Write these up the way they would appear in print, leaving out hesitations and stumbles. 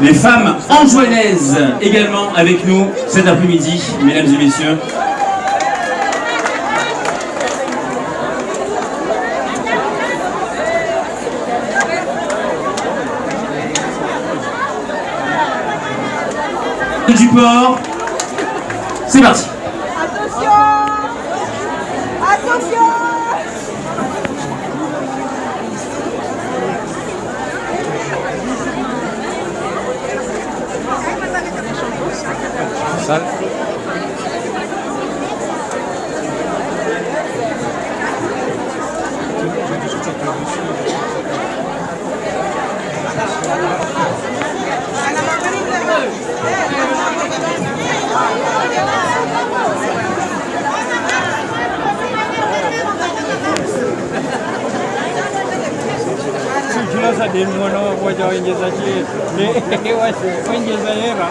Les femmes anjouanaises également avec nous cet après-midi, mesdames et messieurs. Du port, c'est parti. Attention! Attention! Salle. Sa din mo no ko jo inje sa chi ne wa inje sa era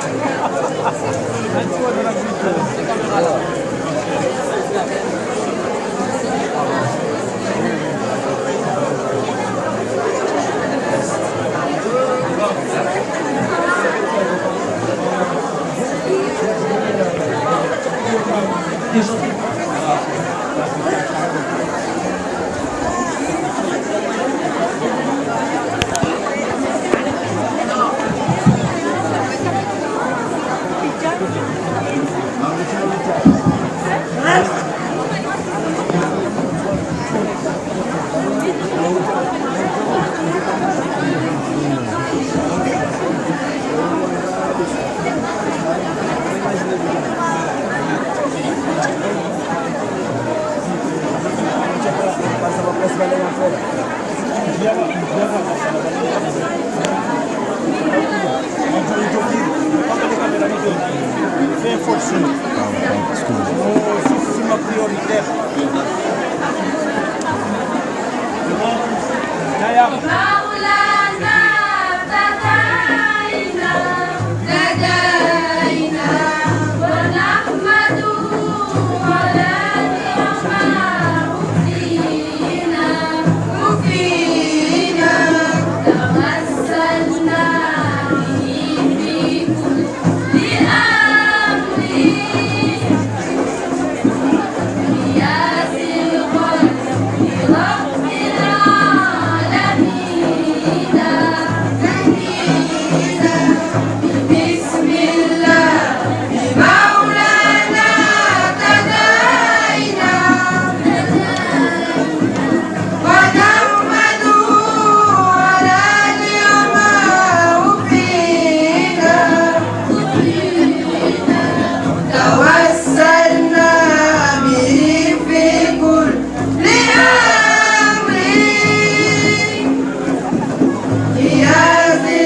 لهذه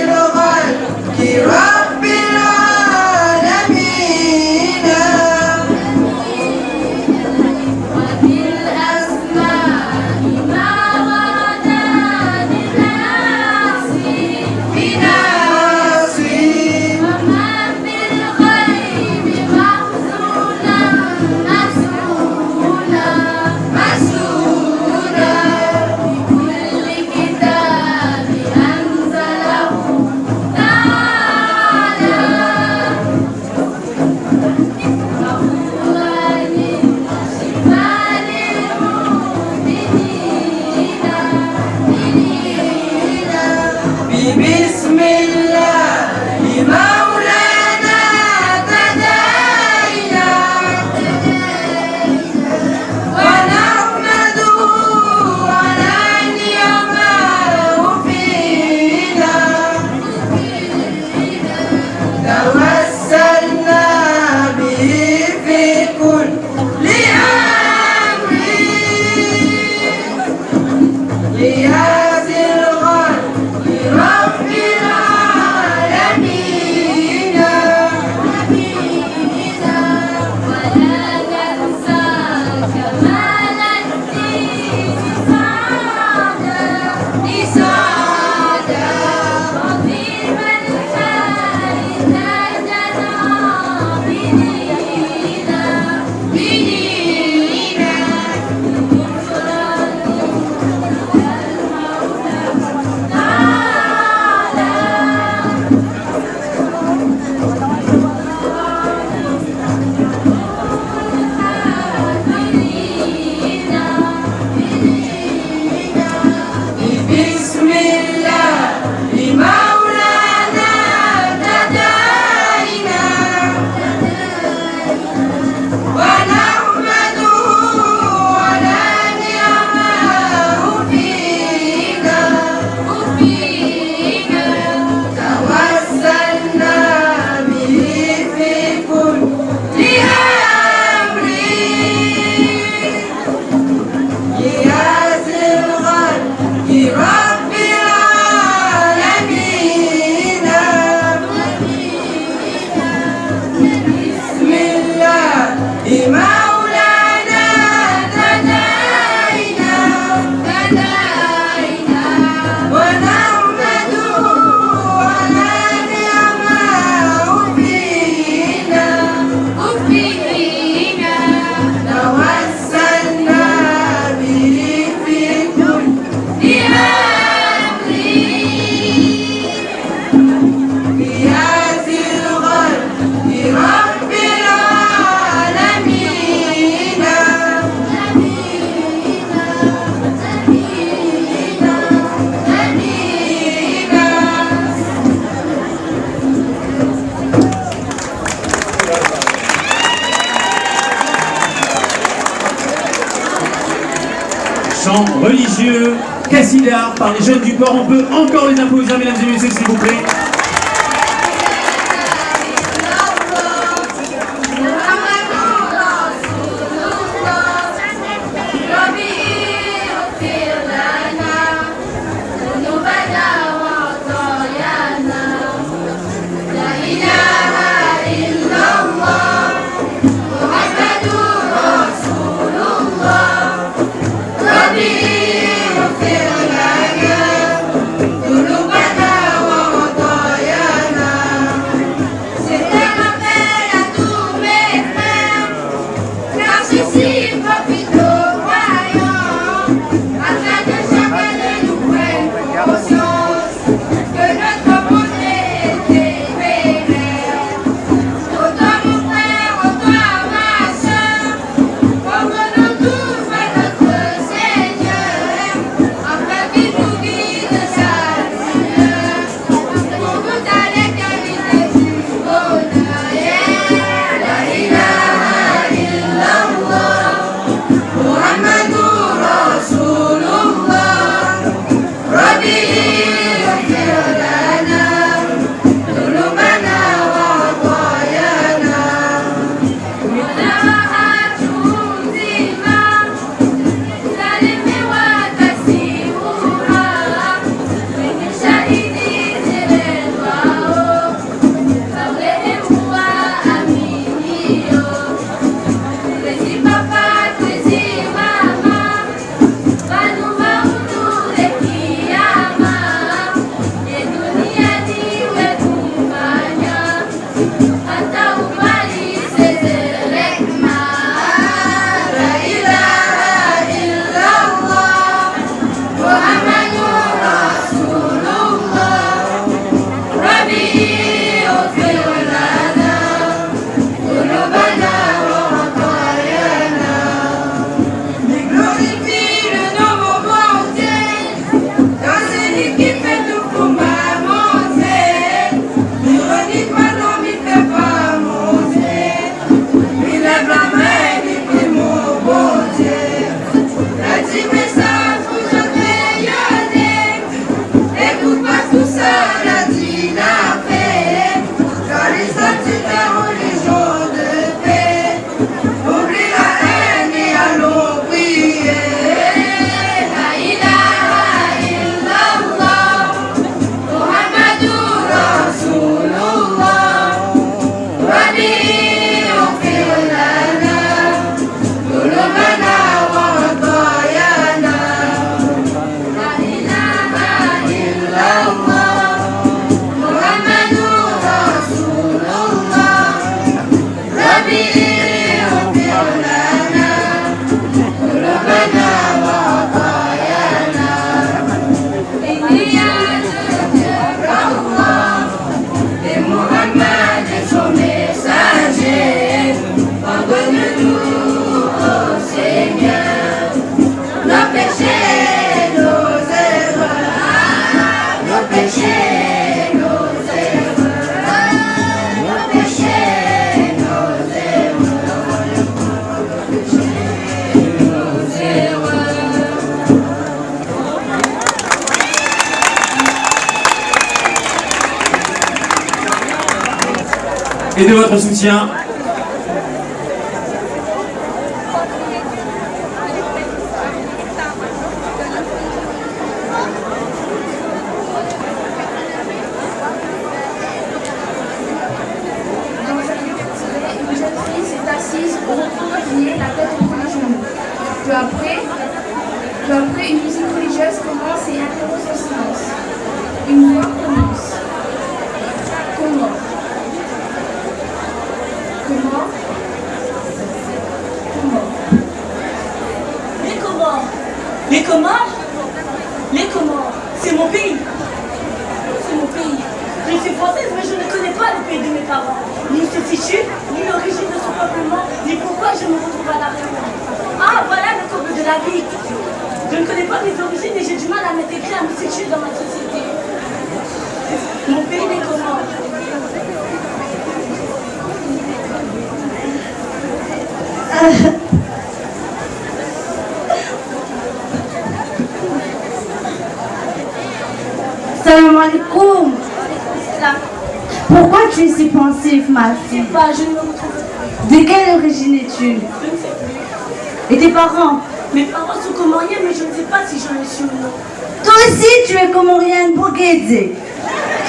الغد رب العالمين Chant religieux, Cassidar par les jeunes du port. On peut encore les applaudir, mesdames et messieurs, s'il vous plaît. et de votre soutien. Peu après, une musique religieuse commence et interrompt son silence. Une voix commence. Comment? Comment? Comment? Les Comores. Les Comores? Les Comores. C'est mon pays. C'est mon pays. Je suis française, mais je ne connais pas le pays de mes parents. Ni ce fichu, ni l'origine de son peuplement, ni pourquoi je me retrouve à la Réunion. Ah, voilà le courbe de la vie. Je ne connais pas mes origines et j'ai du mal à m'intégrer, à me situer dans ma société. Mon pays des Comores. Salam alaikum. Là, Pourquoi tu es si pensif, ma je fille? sais pas, je ne me retrouve pas. De quelle origine es-tu? Je ne sais plus. Et tes parents? Mes parents sont comoriens, mais je ne sais pas si j'en ai su ou non. Toi aussi, tu es comorienne, Boguedze.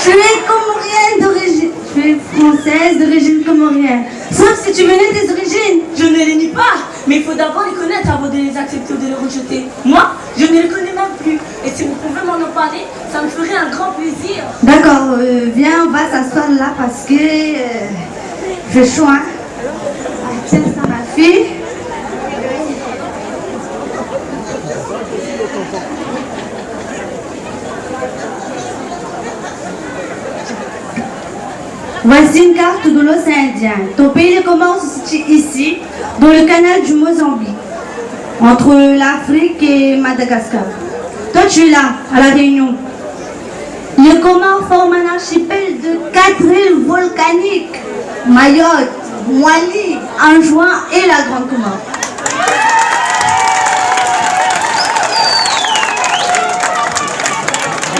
Tu es comorienne d'origine. Tu es française d'origine comorienne. Sauf si tu venais des origines. Je ne les nie pas, mais il faut d'abord les connaître avant de les accepter ou de les rejeter. Moi, je ne les connais même plus. Et si vous pouvez m'en parler, ça me ferait un grand plaisir. D'accord, viens, on va s'asseoir là parce que il fait chaud, hein. Ah, tiens ça, ma fille. Voici une carte de l'océan Indien. Ton pays commence se situe ici, dans le canal du Mozambique, entre l'Afrique et Madagascar. Toi, tu es là, à La Réunion. Les Comores forment un archipel de 4 îles volcaniques, Mayotte, Moali, Anjouan et la Grande Comore.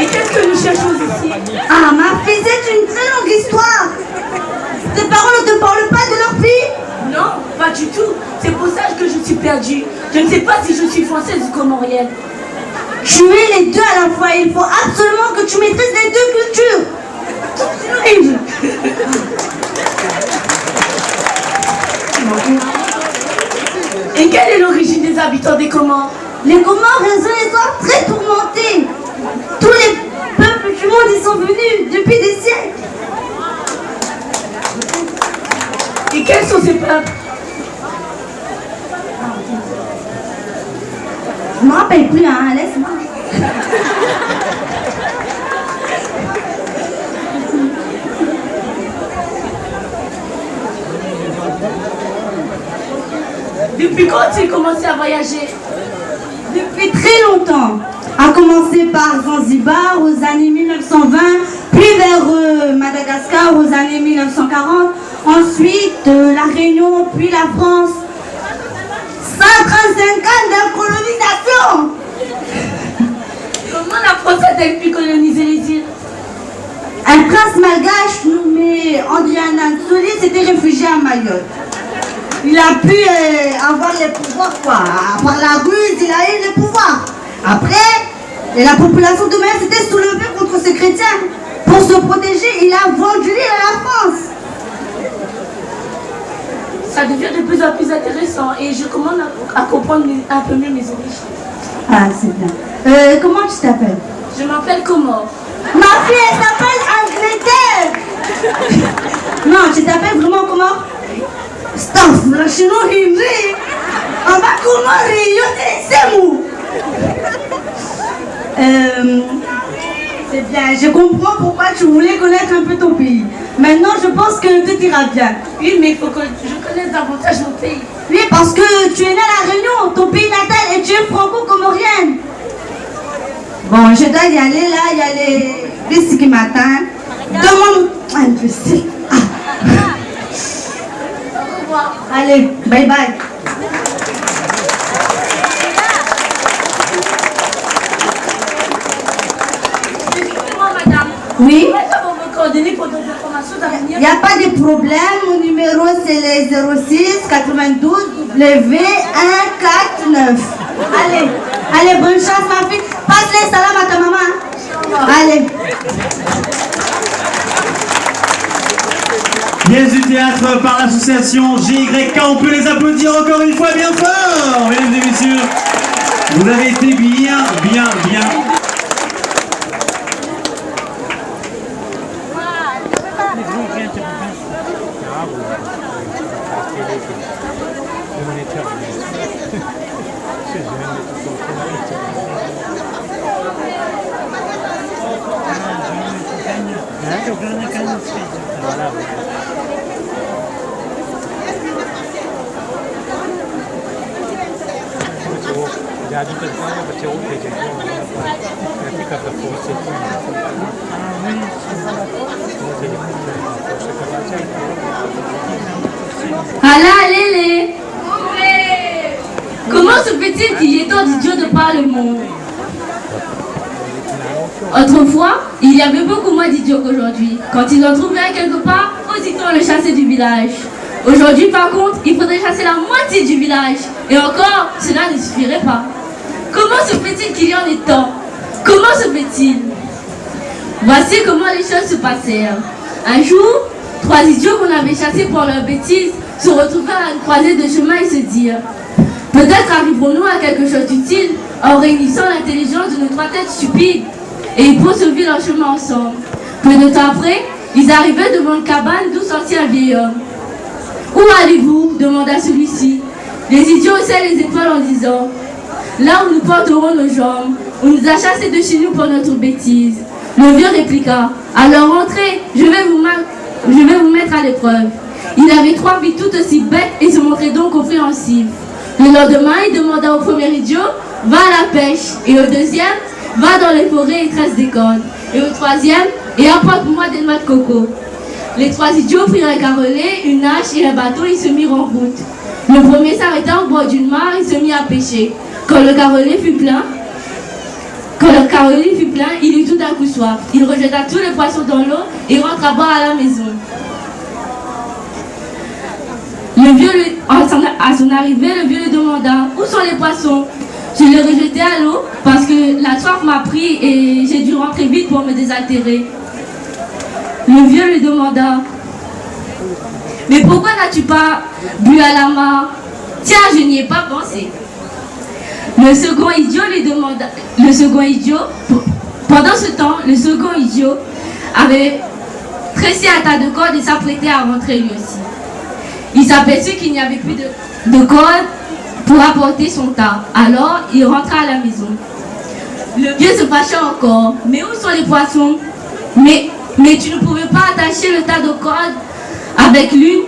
Et qu'est-ce que nous cherchons ici? Ah, ma fille, c'est une très longue histoire. Tes parents ne te parlent pas de leur fille? Non, pas du tout. C'est pour ça que je suis perdue. Je ne sais pas si je suis française ou comorienne. Tu es les deux à la fois. Il faut absolument que tu maîtrises les deux cultures. Horrible. Et quelle est l'origine des habitants des Comores? Les Comores, ils ont une histoire très tourmentée. Tous les peuples du monde y sont venus depuis des siècles. Et quels sont ces peuples? Je me rappelle plus, hein, laisse-moi. Depuis quand tu as commencé à voyager? Depuis très longtemps. A commencer par Zanzibar aux années 1920, puis vers Madagascar aux années 1940, ensuite la Réunion, puis la France. 135 ans de colonisation. Comment la France a-t-elle pu coloniser les îles? Un prince malgache nommé Andriana Ntsoli s'était réfugié à Mayotte. Il a pu avoir les pouvoirs, quoi. Par la ruse, il a eu les pouvoirs. Après, la population de Mayotte s'était soulevée contre ces chrétiens. Pour se protéger, il a vendu l'île à la France. Ça devient de plus en plus intéressant et je commence à comprendre un peu mieux mes origines. Ah, c'est bien. Comment tu t'appelles? Je m'appelle Comore. Ma fille, elle s'appelle Angleterre. Non, tu t'appelles vraiment comment? Staff, là, chez nous, il dit. On va comment rayonner, c'est mou. C'est bien, je comprends pourquoi tu voulais connaître un peu ton pays. Maintenant, je pense que tout ira bien. Oui, mais il faut que je connaisse davantage mon pays. Oui, parce que tu es né à La Réunion, ton pays natal, et tu es franco-comorienne. Bon, je dois y aller, là, il y a les bus qui m'attendent. Demande un bus. Ah. Au revoir. Allez, bye bye. Excusez-moi, madame. Oui? Comment vous me coordonnées pour d'autres informations à venir. Il n'y a pas de problème. Mon numéro, c'est les 06 92 W149. Allez, bonne chance, ma fille. Passe les salam à ta maman. Hein. Allez. Pièce du théâtre par l'association GYK. On peut les applaudir encore une fois bien fort, mesdames et messieurs. Vous avez été bien. Allez. Comment se fait-il qu'il y ait tant d'idiots de par le monde? Autrefois, il y avait beaucoup moins d'idiots qu'aujourd'hui. Quand ils en trouvaient quelque part, aussitôt on le chassait du village. Aujourd'hui, par contre, il faudrait chasser la moitié du village. Et encore, cela ne suffirait pas. Comment se fait-il qu'il y en ait tant? Comment se fait-il? Voici comment les choses se passèrent. Un jour, 3 idiots qu'on avait chassés pour leur bêtise se retrouvèrent à une croisée de chemin et se dirent: peut-être arriverons-nous à quelque chose d'utile en réunissant l'intelligence de nos 3 têtes stupides. Et ils poursuivirent leur chemin ensemble. Peu de temps après, ils arrivaient devant une cabane d'où sortit un vieil homme. « Où allez-vous » demanda celui-ci. Les idiots haussaient les épaules en disant: là où nous porterons nos jambes, on nous a chassés de chez nous pour notre bêtise. Le vieux répliqua: alors entrez, je vais vous mettre à l'épreuve. Il avait 3 filles toutes aussi bêtes et se montrait donc compréhensif. Le lendemain, il demanda au premier idiot: va à la pêche. Et au deuxième: va dans les forêts et tresse des cordes. Et au troisième: et apporte-moi des noix de coco. Les 3 idiots prirent un carrelet, une hache et un bâton et se mirent en route. Le premier s'arrêta au bord d'une mare et se mit à pêcher. Quand le carrelet fut plein, il eut tout d'un coup soif. Il rejeta tous les poissons dans l'eau et rentra boire à la maison. À son arrivée, le vieux lui demanda: où sont les poissons? Je les rejetai à l'eau parce que la soif m'a pris et j'ai dû rentrer vite pour me désaltérer. Le vieux lui demanda: mais pourquoi n'as-tu pas bu à la mare? Tiens, je n'y ai pas pensé. Pendant ce temps, le second idiot avait tressé un tas de cordes et s'apprêtait à rentrer lui aussi. Il s'aperçut qu'il n'y avait plus de cordes pour apporter son tas. Alors, il rentra à la maison. Le vieux se fâcha encore: mais où sont les poissons? Mais tu ne pouvais pas attacher le tas de cordes avec l'une?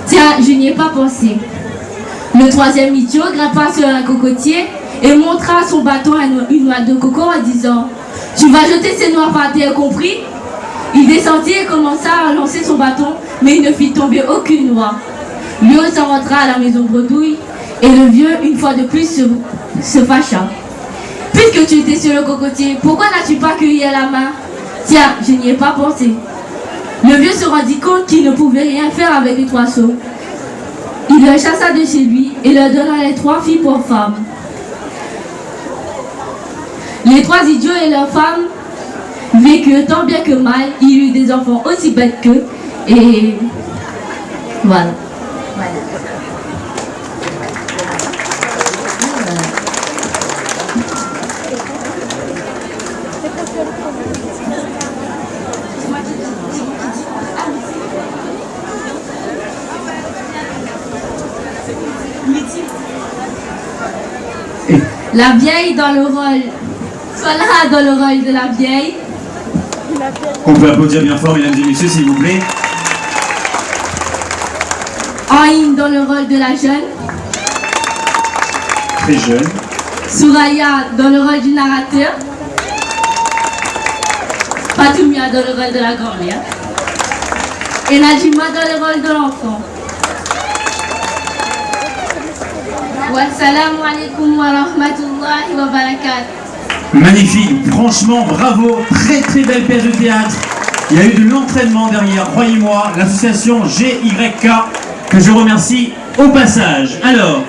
Tiens, je n'y ai pas pensé. Le troisième idiot grimpa sur un cocotier et montra à son bâton une noix de coco en disant: tu vas jeter ces noix par terre, compris? Il descendit et commença à lancer son bâton, mais il ne fit tomber aucune noix. Lui aussi rentra à la maison bredouille et le vieux, une fois de plus, se fâcha. Puisque tu étais sur le cocotier, pourquoi n'as-tu pas cueilli à la main? Tiens, je n'y ai pas pensé. Le vieux se rendit compte qu'il ne pouvait rien faire avec les 3 seaux. Il le chassa de chez lui et leur donna les 3 filles pour femmes. Les 3 idiots et leurs femmes vécurent tant bien que mal. Il eut des enfants aussi bêtes qu'eux. Et voilà. La vieille dans le rôle. Voilà, dans le rôle de la vieille. On peut applaudir bien fort, mesdames et messieurs, s'il vous plaît. Aïn dans le rôle de la jeune. Très jeune. Souraya dans le rôle du narrateur. Fatoumia dans le rôle de la grand-mère. Et Najima dans le rôle de l'enfant. Wassalamu alaikum wa rahmatullahi wa barakatuh. Magnifique, franchement, bravo, très très belle pièce de théâtre. Il y a eu de l'entraînement derrière, croyez-moi, l'association GYK, que je remercie au passage. Alors,